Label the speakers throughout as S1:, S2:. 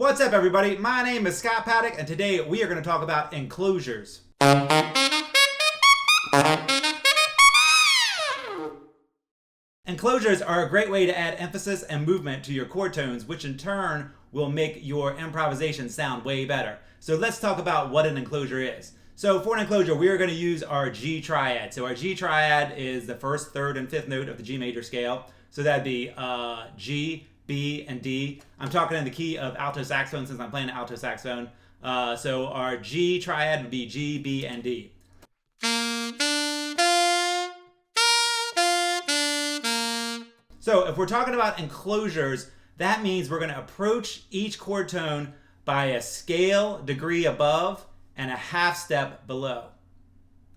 S1: What's up, everybody? My name is Scott Paddock, and today we are going to talk about enclosures. Enclosures are a great way to add emphasis and movement to your chord tones, which in turn will make your improvisation sound way better. So let's talk about what an enclosure is. So for an enclosure, we are going to use our G triad. So our G triad is the first, third, and fifth note of the G major scale. So that'd be G, B, and D. I'm talking in the key of alto saxophone since I'm playing alto saxophone. So our G triad would be G, B, and D. So if we're talking about enclosures, that means we're going to approach each chord tone by a scale degree above and a half step below.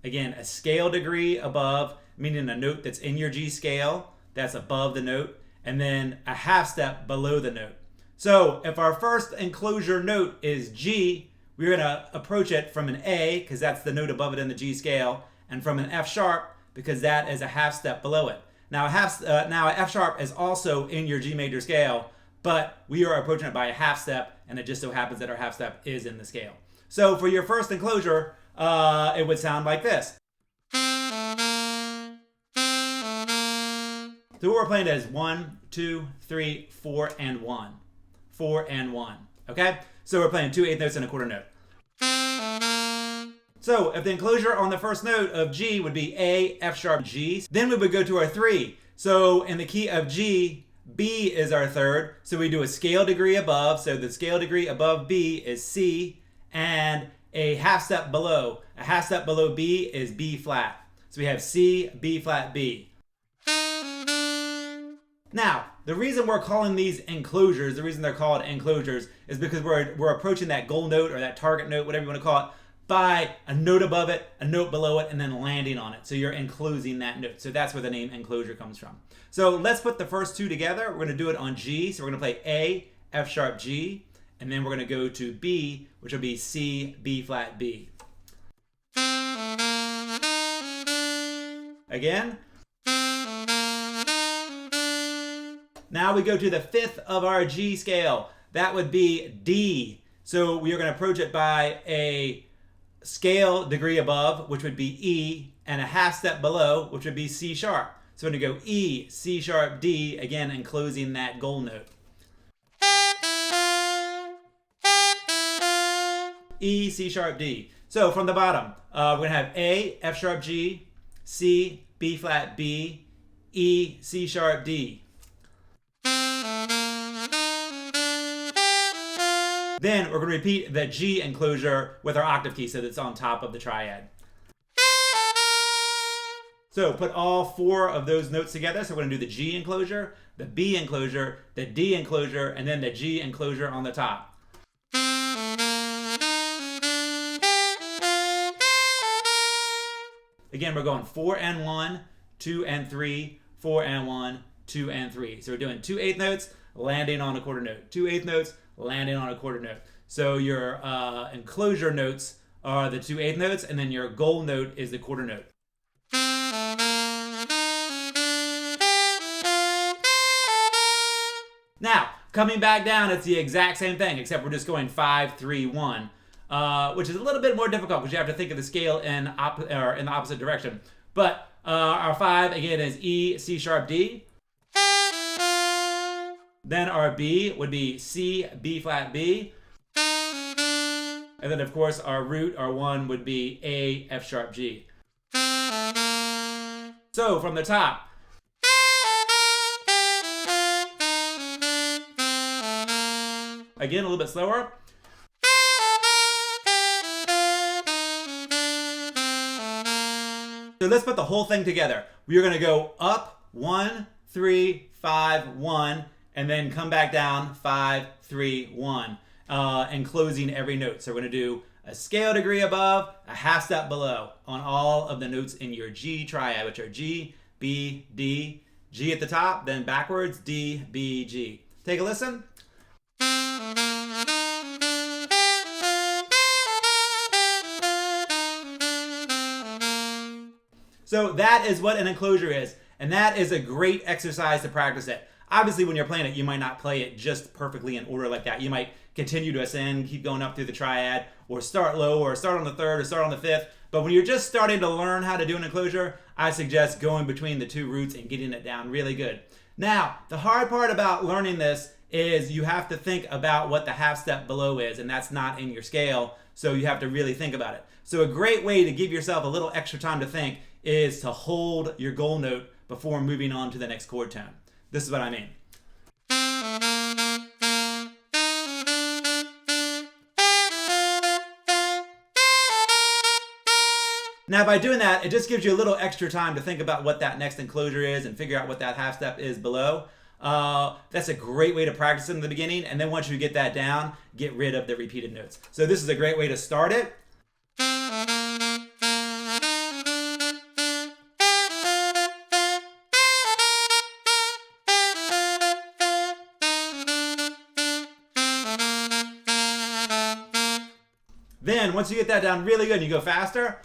S1: Again, a scale degree above, meaning a note that's in your G scale, that's above the note, and then a half step below the note. So if our first enclosure note is G, we're going to approach it from an A, because that's the note above it in the G scale, and from an F sharp, because that is a half step below it. Now, a F sharp is also in your G major scale, but we are approaching it by a half step, and it just so happens that our half step is in the scale. So for your first enclosure, it would sound like this. So what we're playing is 1, 2, 3, 4, and 1. 4 and 1. Okay? So we're playing 2 eighth notes and a quarter note. So if the enclosure on the first note of G would be A, F sharp, G, then we would go to our 3. So in the key of G, B is our third. So we do a scale degree above. So the scale degree above B is C, and a half step below. A half step below B is B flat. So we have C, B flat, B. Now, the reason we're calling these enclosures, the reason they're called enclosures, is because we're approaching that goal note or that target note, whatever you want to call it, by a note above it, a note below it, and then landing on it. So you're enclosing that note. So that's where the name enclosure comes from. So let's put the first two together. We're going to do it on G. So we're going to play A, F sharp, G, and then we're going to go to B, which will be C, B flat, B. Again. Now we go to the fifth of our G scale. That would be D. So we are going to approach it by a scale degree above, which would be E, and a half step below, which would be C sharp. So we're going to go E, C sharp, D, again enclosing that goal note. E, C sharp, D. So from the bottom, we're going to have A, F sharp, G, C, B flat, B, E, C sharp, D. Then we're going to repeat the G enclosure with our octave key so that's on top of the triad. So put all 4 of those notes together. So we're going to do the G enclosure, the B enclosure, the D enclosure, and then the G enclosure on the top. Again, we're going 4 and 1, 2 and 3, 4 and 1, 2 and 3. So we're doing 2 eighth notes, landing on a quarter note. 2 eighth notes, landing on a quarter note. So your enclosure notes are the 2 eighth notes, and then your goal note is the quarter note. Now, coming back down, it's the exact same thing, except we're just going 5, 3, 1, which is a little bit more difficult because you have to think of the scale in the opposite direction. But our 5, again, is E, C sharp, D. Then our B would be C, B flat, B. And then, of course, our root, our 1, would be A, F sharp, G. So from the top. Again, a little bit slower. So let's put the whole thing together. We are going to go up 1, 3, 5, 1, and then come back down 5, 3, 1, enclosing every note. So we're going to do a scale degree above, a half step below on all of the notes in your G triad, which are G, B, D, G at the top, then backwards, D, B, G. Take a listen. So that is what an enclosure is, and that is a great exercise to practice it. Obviously, when you're playing it, you might not play it just perfectly in order like that. You might continue to ascend, keep going up through the triad, or start low, or start on the third, or start on the fifth. But when you're just starting to learn how to do an enclosure, I suggest going between the two roots and getting it down really good. Now, the hard part about learning this is you have to think about what the half step below is, and that's not in your scale, so you have to really think about it. So a great way to give yourself a little extra time to think is to hold your goal note before moving on to the next chord tone. This is what I mean. Now, by doing that, it just gives you a little extra time to think about what that next enclosure is and figure out what that half step is below. That's a great way to practice in the beginning, and then once you get that down, get rid of the repeated notes. So this is a great way to start it. Then, once you get that down really good and you go faster,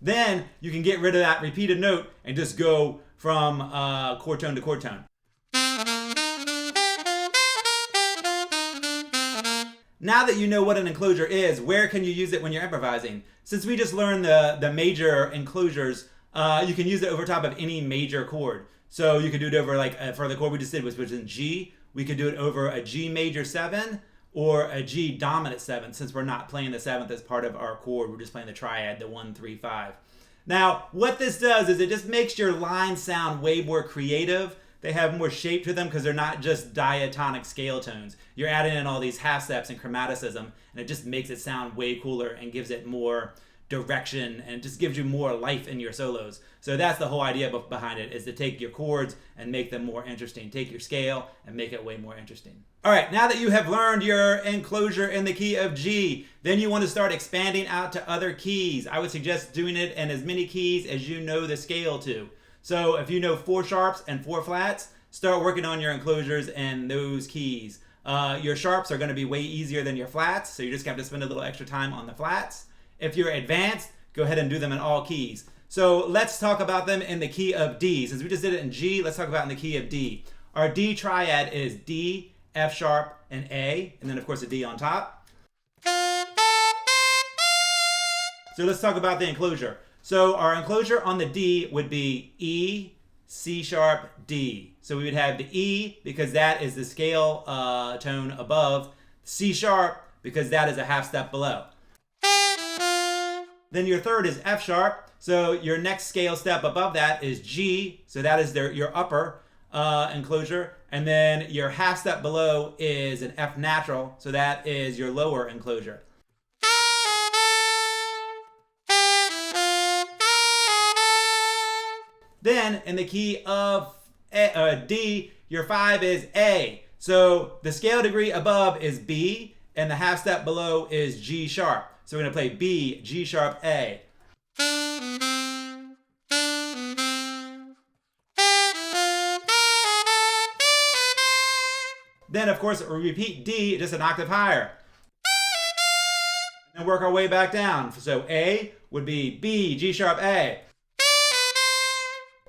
S1: then you can get rid of that repeated note and just go from chord tone to chord tone. Now that you know what an enclosure is, where can you use it when you're improvising? Since we just learned the major enclosures, you can use it over top of any major chord. So you could do it over, like for the chord we just did, which was in G, we could do it over a G major 7 or a G dominant 7, since we're not playing the 7th as part of our chord, we're just playing the triad, the 1, 3, 5. Now, what this does is it just makes your lines sound way more creative. They have more shape to them because they're not just diatonic scale tones. You're adding in all these half steps and chromaticism, and it just makes it sound way cooler and gives it more direction and just gives you more life in your solos. So that's the whole idea behind it, is to take your chords and make them more interesting. Take your scale and make it way more interesting. All right, now that you have learned your enclosure in the key of G, then you want to start expanding out to other keys. I would suggest doing it in as many keys as you know the scale to. So if you know 4 sharps and 4 flats, start working on your enclosures in those keys. Your sharps are going to be way easier than your flats, so you just have to spend a little extra time on the flats. If you're advanced, go ahead and do them in all keys. So let's talk about them in the key of D. Since we just did it in G, let's talk about in the key of D. Our D triad is D, F sharp, and A, and then of course a D on top. So let's talk about the enclosure. So our enclosure on the D would be E, C sharp, D. So we would have the E because that is the scale tone above, C sharp because that is a half step below. Then your third is F sharp. So your next scale step above that is G. So that is your upper enclosure. And then your half step below is an F natural. So that is your lower enclosure. Then in the key of D, your 5 is A. So the scale degree above is B and the half step below is G sharp. So we're going to play B, G sharp, A. Then, of course, we repeat D just an octave higher. And then work our way back down. So A would be B, G sharp, A.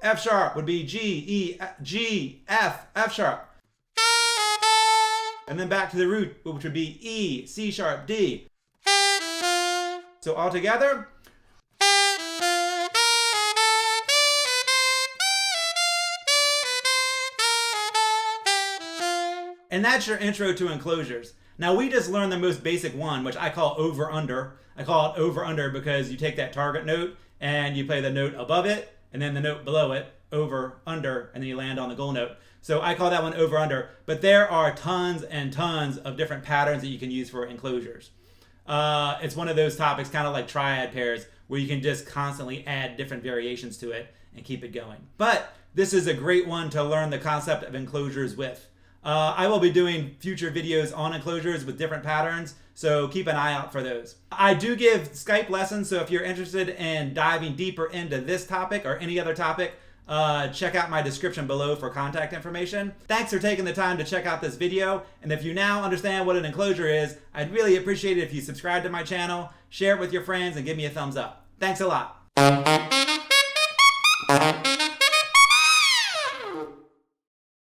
S1: F sharp would be G, E, G, F, F sharp. And then back to the root, which would be E, C sharp, D. So all together. And that's your intro to enclosures. Now we just learned the most basic one, which I call over-under. I call it over-under because you take that target note and you play the note above it and then the note below it, over, under, and then you land on the goal note. So I call that one over-under. But there are tons and tons of different patterns that you can use for enclosures. It's one of those topics, kind of like triad pairs, where you can just constantly add different variations to it and keep it going. But this is a great one to learn the concept of enclosures with. I will be doing future videos on enclosures with different patterns, so keep an eye out for those. I do give Skype lessons, so if you're interested in diving deeper into this topic or any other topic, check out my description below for contact information. Thanks for taking the time to check out this video. And if you now understand what an enclosure is, I'd really appreciate it if you subscribe to my channel, share it with your friends, and give me a thumbs up. Thanks a lot.